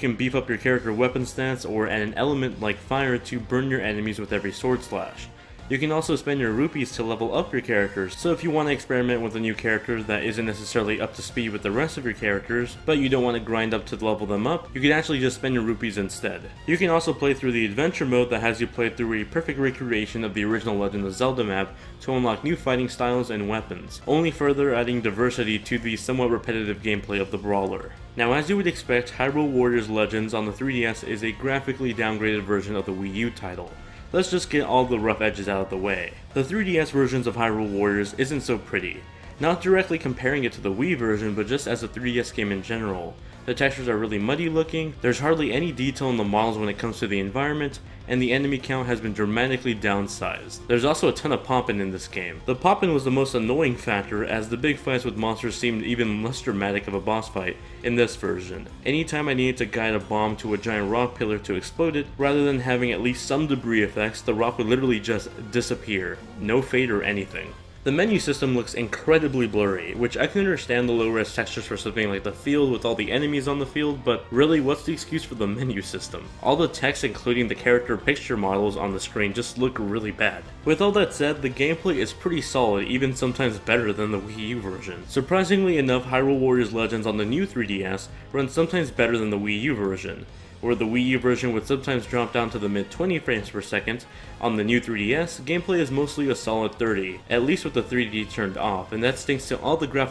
can beef up your character weapon stats or add an element like fire to burn your enemies with every sword slash. You can also spend your rupees to level up your characters, so if you want to experiment with a new character that isn't necessarily up to speed with the rest of your characters, but you don't want to grind up to level them up, you can actually just spend your rupees instead. You can also play through the adventure mode that has you play through a perfect recreation of the original Legend of Zelda map to unlock new fighting styles and weapons, only further adding diversity to the somewhat repetitive gameplay of the brawler. Now, as you would expect, Hyrule Warriors Legends on the 3DS is a graphically downgraded version of the Wii U title. Let's just get all the rough edges out of the way. The 3DS versions of Hyrule Warriors isn't so pretty. Not directly comparing it to the Wii version, but just as a 3DS game in general. The textures are really muddy looking, there's hardly any detail in the models when it comes to the environment, and the enemy count has been dramatically downsized. There's also a ton of poppin' in this game. The poppin' was the most annoying factor, as the big fights with monsters seemed even less dramatic of a boss fight in this version. Anytime I needed to guide a bomb to a giant rock pillar to explode it, rather than having at least some debris effects, the rock would literally just disappear. No fade or anything. The menu system looks incredibly blurry, which I can understand the low-res textures for something like the field with all the enemies on the field, but really, what's the excuse for the menu system? All the text, including the character picture models on the screen, just look really bad. With all that said, the gameplay is pretty solid, even sometimes better than the Wii U version. Surprisingly enough, Hyrule Warriors Legends on the new 3DS runs sometimes better than the Wii U version. Where the Wii U version would sometimes drop down to the mid 20 frames per second, on the new 3DS, gameplay is mostly a solid 30, at least with the 3D turned off, and that's thanks to all the graphical